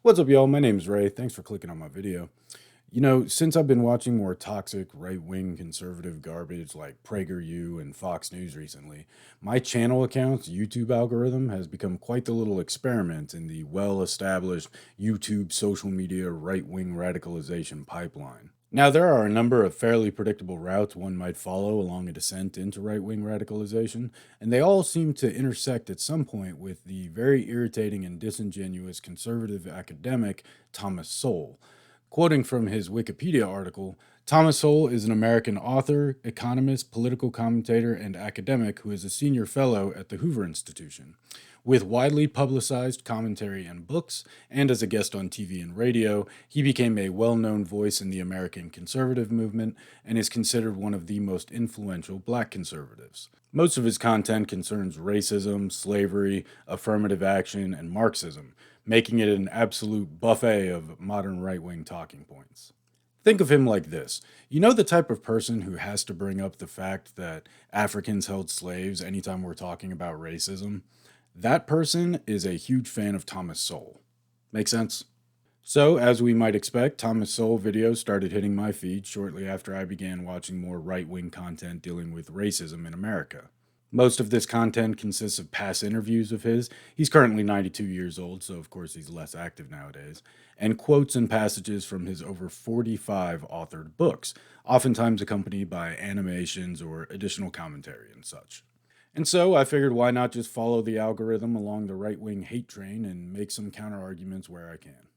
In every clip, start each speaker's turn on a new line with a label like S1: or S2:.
S1: What's up, y'all? My name's Ray. Thanks for clicking on my video. Since I've been watching more toxic right-wing conservative garbage like PragerU and Fox News recently, my channel account's YouTube algorithm has become quite the little experiment in the well-established YouTube social media right-wing radicalization pipeline. Now, there are a number of fairly predictable routes one might follow along a descent into right wing radicalization, and they all seem to intersect at some point with the very irritating and disingenuous conservative academic Thomas Sowell. Quoting from his Wikipedia article, Thomas Sowell is an American author, economist, political commentator, and academic who is a senior fellow at the Hoover Institution. With widely publicized commentary and books, and as a guest on TV and radio, he became a well known voice in the American conservative movement and is considered one of the most influential black conservatives. Most of his content concerns racism, slavery, affirmative action, and Marxism, making it an absolute buffet of modern right wing talking points. Think of him like this. You know the type of person who has to bring up the fact that Africans held slaves anytime we're talking about racism? That person is a huge fan of Thomas Sowell. Make sense? So, as we might expect, Thomas Sowell videos started hitting my feed shortly after I began watching more right wing content dealing with racism in America. Most of this content consists of past interviews of his. He's currently 92 years old, so of course he's less active nowadays, and quotes and passages from his over 45 authored books, oftentimes accompanied by animations or additional commentary and such. And so I figured why not just follow the algorithm along the right wing hate train and make some counter arguments where I can.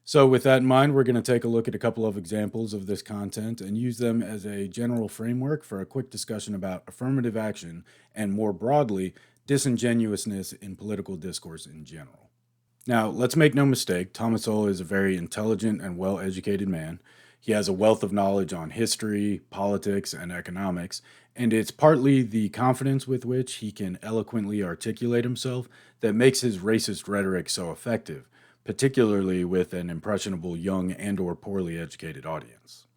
S1: So, with that in mind, we're going to take a look at a couple of examples of this content and use them as a general framework for a quick discussion about affirmative action and, more broadly, disingenuousness in political discourse in general. Now, let's make no mistake, Thomas Sowell is a very intelligent and well educated man. He has a wealth of knowledge on history, politics, and economics, and it's partly the confidence with which he can eloquently articulate himself that makes his racist rhetoric so effective, particularly with an impressionable young and or poorly educated audience.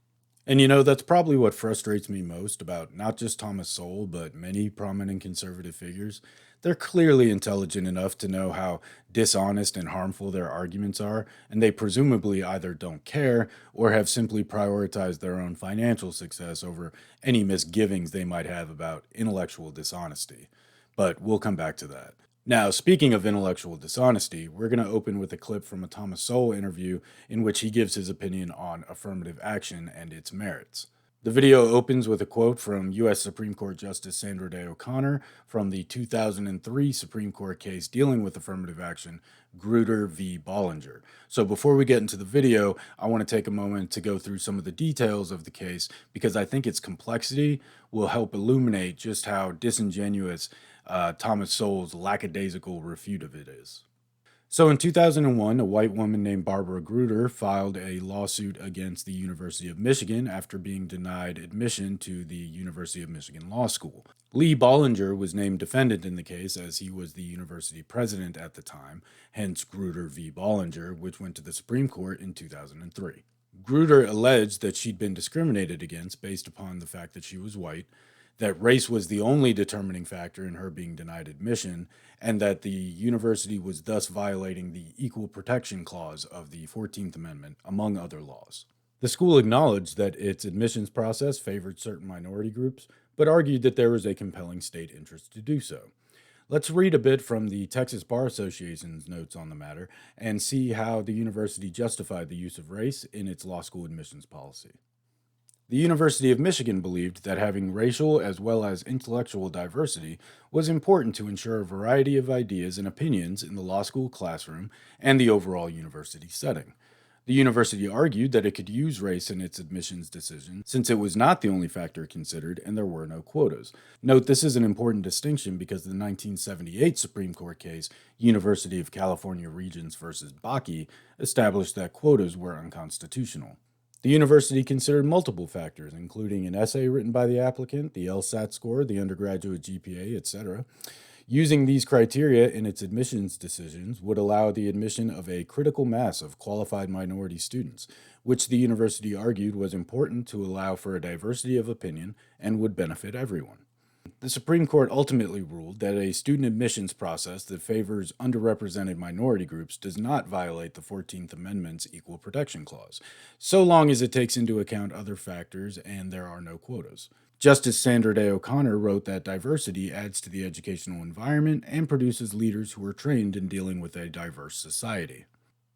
S1: And that's probably what frustrates me most about not just Thomas Sowell, but many prominent conservative figures. They're clearly intelligent enough to know how dishonest and harmful their arguments are, and they presumably either don't care or have simply prioritized their own financial success over any misgivings they might have about intellectual dishonesty. But we'll come back to that. Now, speaking of intellectual dishonesty, we're going to open with a clip from a Thomas Sowell interview in which he gives his opinion on affirmative action and its merits. The video opens with a quote from U.S. Supreme Court Justice Sandra Day O'Connor from the 2003 Supreme Court case dealing with affirmative action, Grutter v. Bollinger. So before we get into the video, I want to take a moment to go through some of the details of the case because I think its complexity will help illuminate just how disingenuous Thomas Sowell's lackadaisical refute of it is. So in 2001, a white woman named Barbara Grutter filed a lawsuit against the University of Michigan after being denied admission to the University of Michigan Law School. Lee Bollinger was named defendant in the case as he was the university president at the time, hence Grutter v. Bollinger, which went to the Supreme Court in 2003. Grutter alleged that she'd been discriminated against based upon the fact that she was white, that race was the only determining factor in her being denied admission, and that the university was thus violating the Equal Protection Clause of the 14th Amendment, among other laws. The school acknowledged that its admissions process favored certain minority groups, but argued that there was a compelling state interest to do so. Let's read a bit from the Texas Bar Association's notes on the matter and see how the university justified the use of race in its law school admissions policy. The University of Michigan believed that having racial as well as intellectual diversity was important to ensure a variety of ideas and opinions in the law school classroom and the overall university setting. The university argued that it could use race in its admissions decision since it was not the only factor considered and there were no quotas. Note this is an important distinction because the 1978 Supreme Court case, University of California Regents versus Bakke, established that quotas were unconstitutional. The university considered multiple factors, including an essay written by the applicant, the LSAT score, the undergraduate GPA, etc. Using these criteria in its admissions decisions would allow the admission of a critical mass of qualified minority students, which the university argued was important to allow for a diversity of opinion and would benefit everyone. The Supreme Court ultimately ruled that a student admissions process that favors underrepresented minority groups does not violate the 14th Amendment's Equal Protection Clause, so long as it takes into account other factors and there are no quotas. Justice Sandra Day O'Connor wrote that diversity adds to the educational environment and produces leaders who are trained in dealing with a diverse society.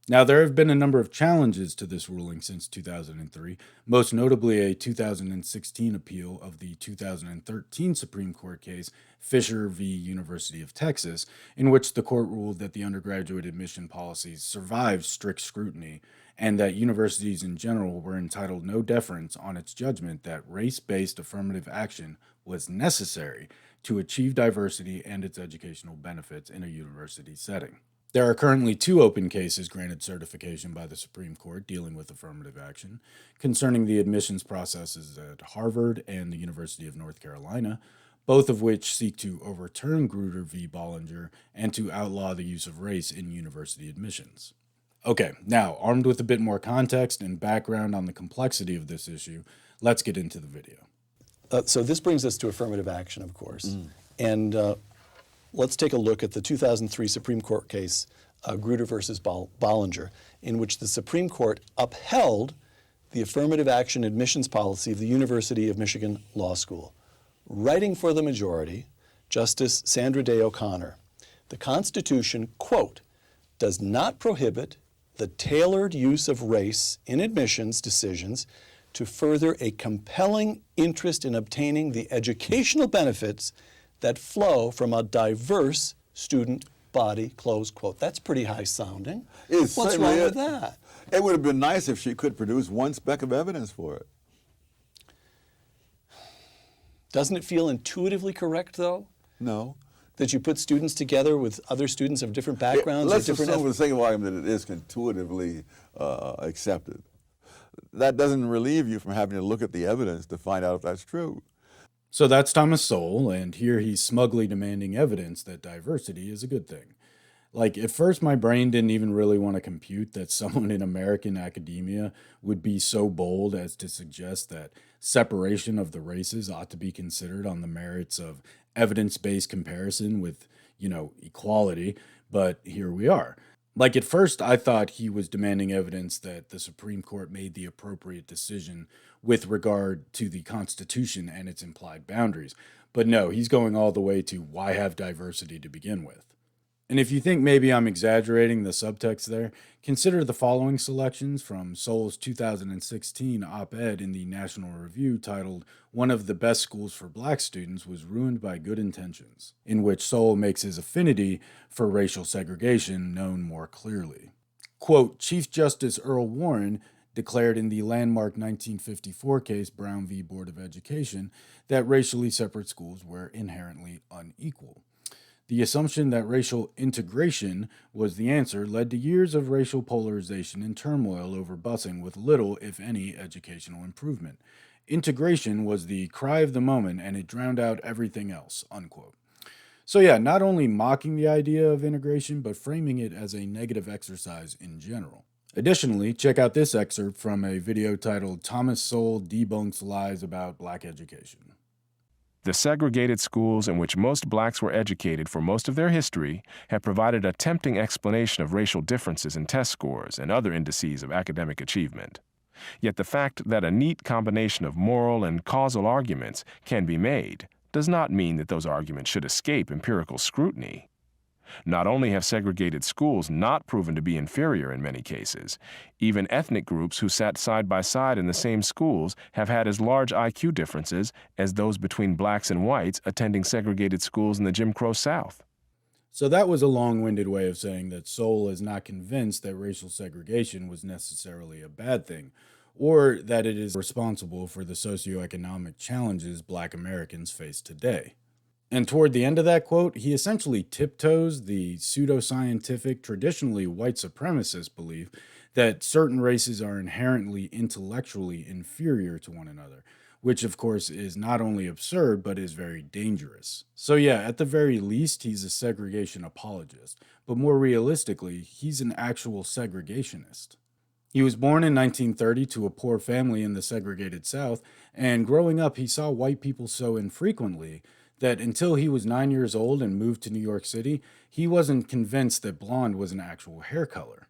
S1: Now, there have been a number of challenges to this ruling since 2003, most notably a 2016 appeal of the 2013 Supreme Court case Fisher v. University of Texas, in which the court ruled that the undergraduate admission policies survived strict scrutiny and that universities in general were entitled no deference on its judgment that race-based affirmative action was necessary to achieve diversity and its educational benefits in a university setting. There are currently 2 open cases granted certification by the Supreme Court dealing with affirmative action concerning the admissions processes at Harvard and the University of North Carolina, both of which seek to overturn Grutter v. Bollinger and to outlaw the use of race in university admissions. Okay, now, armed with a bit more context and background on the complexity of this issue, let's get into the video.
S2: So this brings us to affirmative action, of course. And let's take a look at the 2003 Supreme Court case, Grutter versus Bollinger, in which the Supreme Court upheld the affirmative action admissions policy of the University of Michigan Law School. Writing for the majority, Justice Sandra Day O'Connor, the Constitution, quote, does not prohibit the tailored use of race in admissions decisions to further a compelling interest in obtaining the educational benefits that flow from a diverse student body, close quote. That's pretty high sounding. What's wrong with that?
S3: It would have been nice if she could produce one speck of evidence for it.
S2: Doesn't it feel intuitively correct, though?
S3: No.
S2: That you put students together with other students of different backgrounds?
S3: Let's
S2: or different
S3: assume for the sake of argument that it is intuitively accepted. That doesn't relieve you from having to look at the evidence to find out if that's true.
S1: So that's Thomas Sowell, and here he's smugly demanding evidence that diversity is a good thing. Like, at first my brain didn't even really want to compute that someone in American academia would be so bold as to suggest that separation of the races ought to be considered on the merits of evidence-based comparison with, equality, but here we are. Like, at first I thought he was demanding evidence that the Supreme Court made the appropriate decision with regard to the Constitution and its implied boundaries. But no, he's going all the way to why have diversity to begin with. And if you think maybe I'm exaggerating the subtext there, consider the following selections from Sowell's 2016 op-ed in the National Review titled "One of the Best Schools for Black Students Was Ruined by Good Intentions," in which Sowell makes his affinity for racial segregation known more clearly. Quote, Chief Justice Earl Warren declared in the landmark 1954 case Brown v. Board of Education that racially separate schools were inherently unequal. The assumption that racial integration was the answer led to years of racial polarization and turmoil over busing with little, if any, educational improvement. Integration was the cry of the moment and it drowned out everything else, unquote. So yeah, not only mocking the idea of integration, but framing it as a negative exercise in general. Additionally, check out this excerpt from a video titled "Thomas Sowell Debunks Lies About Black Education."
S4: The segregated schools in which most blacks were educated for most of their history have provided a tempting explanation of racial differences in test scores and other indices of academic achievement. Yet the fact that a neat combination of moral and causal arguments can be made does not mean that those arguments should escape empirical scrutiny. Not only have segregated schools not proven to be inferior in many cases, even ethnic groups who sat side by side in the same schools have had as large IQ differences as those between blacks and whites attending segregated schools in the Jim Crow South.
S1: So that was a long-winded way of saying that Sowell is not convinced that racial segregation was necessarily a bad thing, or that it is responsible for the socioeconomic challenges Black Americans face today. And toward the end of that quote, he essentially tiptoes the pseudoscientific, traditionally white supremacist belief that certain races are inherently intellectually inferior to one another, which of course is not only absurd, but is very dangerous. So yeah, at the very least, he's a segregation apologist, but more realistically, he's an actual segregationist. He was born in 1930 to a poor family in the segregated South, and growing up, he saw white people so infrequently that until he was 9 years old and moved to New York City, he wasn't convinced that blonde was an actual hair color.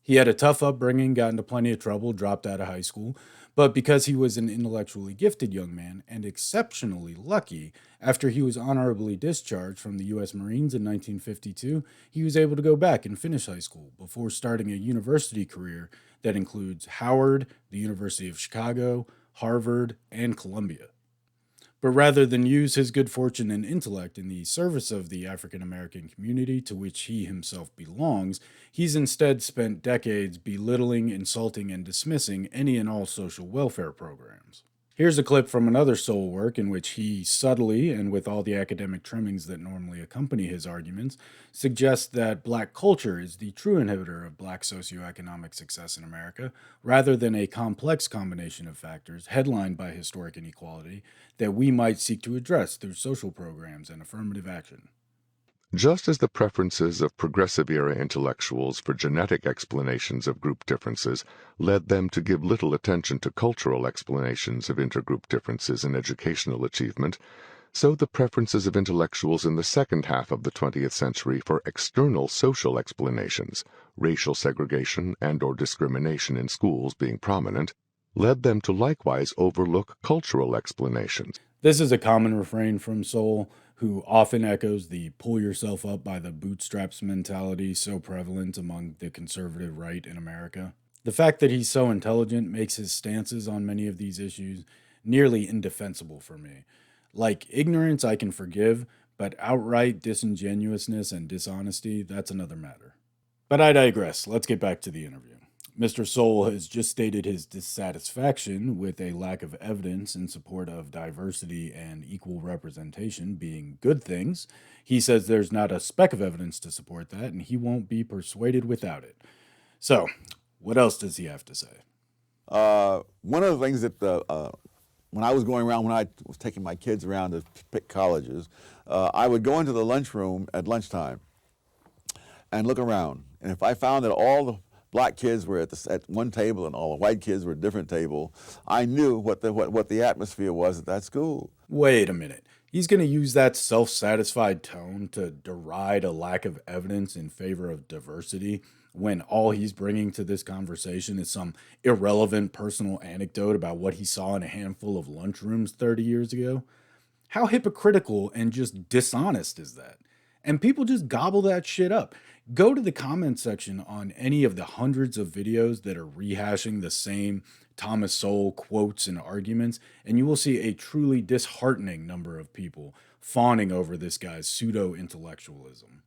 S1: He had a tough upbringing, got into plenty of trouble, dropped out of high school, but because he was an intellectually gifted young man and exceptionally lucky, after he was honorably discharged from the U.S. Marines in 1952, he was able to go back and finish high school before starting a university career that includes Howard, the University of Chicago, Harvard, and Columbia. But rather than use his good fortune and intellect in the service of the African American community to which he himself belongs, he's instead spent decades belittling, insulting, and dismissing any and all social welfare programs. Here's a clip from another Sowell work in which he subtly, and with all the academic trimmings that normally accompany his arguments, suggests that black culture is the true inhibitor of black socioeconomic success in America, rather than a complex combination of factors headlined by historic inequality that we might seek to address through social programs and affirmative action.
S5: Just as the preferences of progressive-era intellectuals for genetic explanations of group differences led them to give little attention to cultural explanations of intergroup differences in educational achievement, so the preferences of intellectuals in the second half of the 20th century for external social explanations, racial segregation and/or discrimination in schools being prominent, led them to likewise overlook cultural explanations.
S1: This is a common refrain from Sowell, who often echoes the pull yourself up by the bootstraps mentality so prevalent among the conservative right in America. The fact that he's so intelligent makes his stances on many of these issues nearly indefensible for me. Like ignorance, I can forgive, but outright disingenuousness and dishonesty, that's another matter. But I digress. Let's get back to the interview. Mr. Sowell has just stated his dissatisfaction with a lack of evidence in support of diversity and equal representation being good things. He says there's not a speck of evidence to support that, and he won't be persuaded without it. So, what else does he have to say?
S3: One of the things that when I was going around, when I was taking my kids around to pick colleges, I would go into the lunchroom at lunchtime and look around. And if I found that all the black kids were at one table and all the white kids were at a different table, I knew what the atmosphere was at that school.
S1: Wait a minute. He's going to use that self-satisfied tone to deride a lack of evidence in favor of diversity when all he's bringing to this conversation is some irrelevant personal anecdote about what he saw in a handful of lunchrooms 30 years ago? How hypocritical and just dishonest is that? And people just gobble that shit up. Go to the comment section on any of the hundreds of videos that are rehashing the same Thomas Sowell quotes and arguments, and you will see a truly disheartening number of people fawning over this guy's pseudo-intellectualism.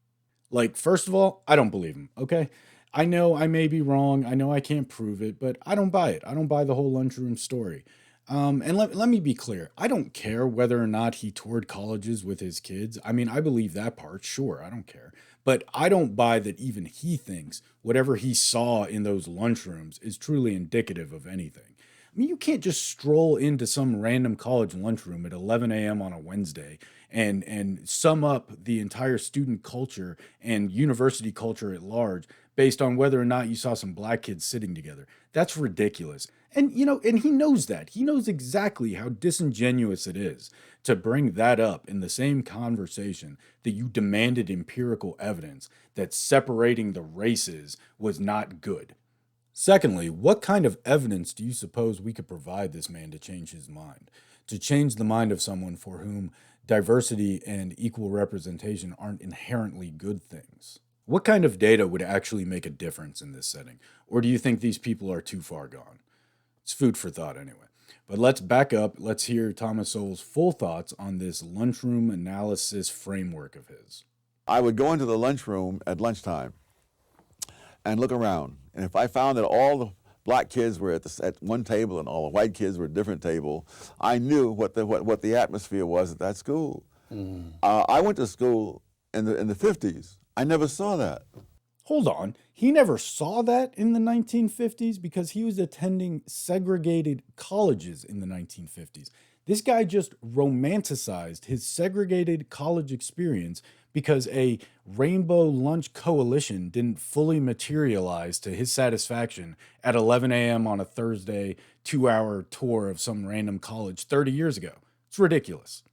S1: Like, first of all, I don't believe him, okay? I know I may be wrong. I know I can't prove it, but I don't buy it. I don't buy the whole lunchroom story. And let me be clear. I don't care whether or not he toured colleges with his kids. I mean, I believe that part. Sure, I don't care. But I don't buy that even he thinks whatever he saw in those lunchrooms is truly indicative of anything. I mean, you can't just stroll into some random college lunchroom at 11 a.m. on a Wednesday and sum up the entire student culture and university culture at large based on whether or not you saw some black kids sitting together. That's ridiculous. And, and he knows that. He knows exactly how disingenuous it is to bring that up in the same conversation that you demanded empirical evidence that separating the races was not good. Secondly, what kind of evidence do you suppose we could provide this man to change his mind? To change the mind of someone for whom diversity and equal representation aren't inherently good things? What kind of data would actually make a difference in this setting? Or do you think these people are too far gone? It's food for thought anyway. But let's back up. Let's hear Thomas Sowell's full thoughts on this lunchroom analysis framework of his.
S3: I would go into the lunchroom at lunchtime and look around. And if I found that all the black kids were at one table and all the white kids were at a different table, I knew what the atmosphere was at that school. I went to school in the 50s. I never saw that.
S1: Hold on. He never saw that in the 1950s because he was attending segregated colleges in the 1950s. This guy just romanticized his segregated college experience because a rainbow lunch coalition didn't fully materialize to his satisfaction at 11 a.m. on a Thursday 2-hour tour of some random college 30 years ago. It's ridiculous.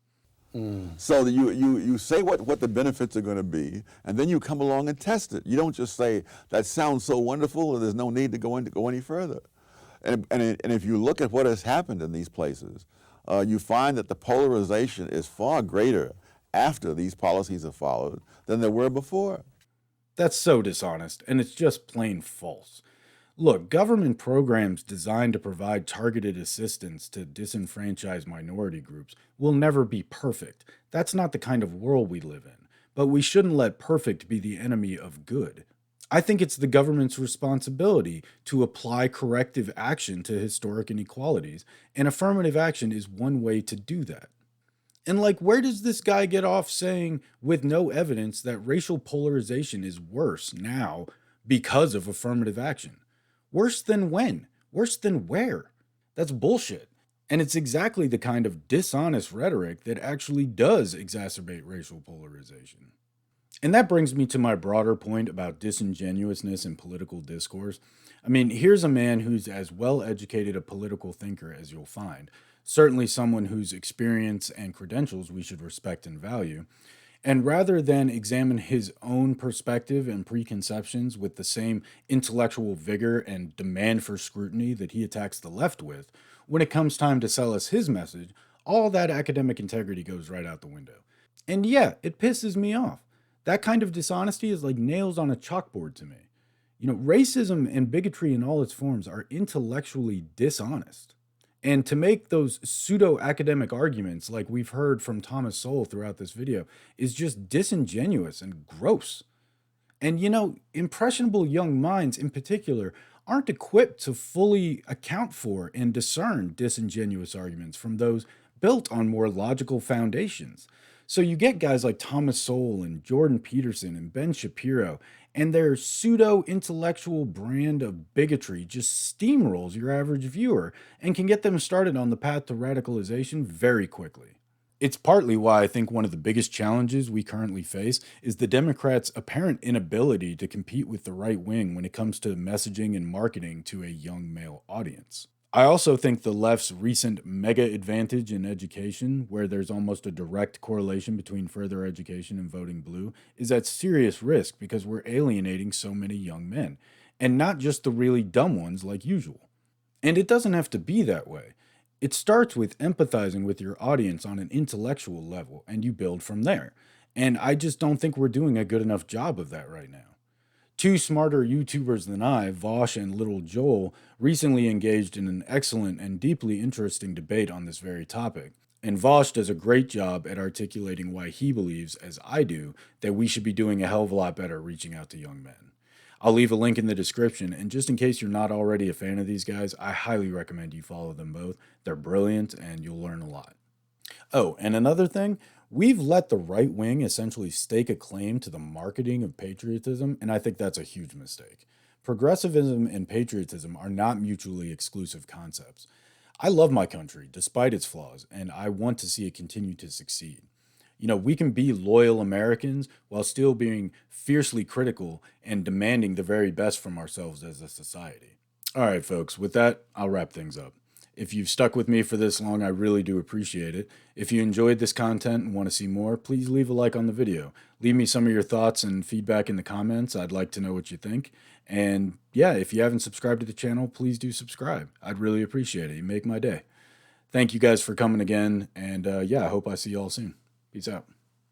S3: So that you say what the benefits are going to be, and then you come along and test it. You don't just say, that sounds so wonderful, and there's no need to go any further. And if you look at what has happened in these places, you find that the polarization is far greater after these policies are followed than there were before.
S1: That's so dishonest, and it's just plain false. Look, government programs designed to provide targeted assistance to disenfranchised minority groups will never be perfect. That's not the kind of world we live in. But we shouldn't let perfect be the enemy of good. I think it's the government's responsibility to apply corrective action to historic inequalities, and affirmative action is one way to do that. And like, where does this guy get off saying, with no evidence, that racial polarization is worse now because of affirmative action? Worse than when? Worse than where? That's bullshit. And it's exactly the kind of dishonest rhetoric that actually does exacerbate racial polarization. And that brings me to my broader point about disingenuousness in political discourse. I mean, here's a man who's as well educated a political thinker as you'll find, certainly someone whose experience and credentials we should respect and value. And rather than examine his own perspective and preconceptions with the same intellectual vigor and demand for scrutiny that he attacks the left with, when it comes time to sell us his message, all that academic integrity goes right out the window. And yeah, it pisses me off. That kind of dishonesty is like nails on a chalkboard to me. You know, racism and bigotry in all its forms are intellectually dishonest. And to make those pseudo academic arguments, like we've heard from Thomas Sowell throughout this video, is just disingenuous and gross. And you know, impressionable young minds in particular aren't equipped to fully account for and discern disingenuous arguments from those built on more logical foundations. So you get guys like Thomas Sowell and Jordan Peterson and Ben Shapiro, and their pseudo intellectual brand of bigotry just steamrolls your average viewer and can get them started on the path to radicalization very quickly. It's partly why I think one of the biggest challenges we currently face is the Democrats' apparent inability to compete with the right wing when it comes to messaging and marketing to a young male audience. I also think the left's recent mega advantage in education, where there's almost a direct correlation between further education and voting blue, is at serious risk because we're alienating so many young men, and not just the really dumb ones like usual. And it doesn't have to be that way. It starts with empathizing with your audience on an intellectual level, and you build from there. And I just don't think we're doing a good enough job of that right now. Two smarter YouTubers than I, Vaush and Little Joel, recently engaged in an excellent and deeply interesting debate on this very topic. And Vaush does a great job at articulating why he believes, as I do, that we should be doing a hell of a lot better reaching out to young men. I'll leave a link in the description, and just in case you're not already a fan of these guys, I highly recommend you follow them both. They're brilliant, and you'll learn a lot. Oh, and another thing, we've let the right wing essentially stake a claim to the marketing of patriotism, and I think that's a huge mistake. Progressivism and patriotism are not mutually exclusive concepts. I love my country, despite its flaws, and I want to see it continue to succeed. You know, we can be loyal Americans while still being fiercely critical and demanding the very best from ourselves as a society. All right, folks, with that, I'll wrap things up. If you've stuck with me for this long, I really do appreciate it. If you enjoyed this content and want to see more, please leave a like on the video. Leave me some of your thoughts and feedback in the comments. I'd like to know what you think. And yeah, if you haven't subscribed to the channel, please do subscribe. I'd really appreciate it. You make my day. Thank you guys for coming again. And yeah, I hope I see you all soon. Peace out.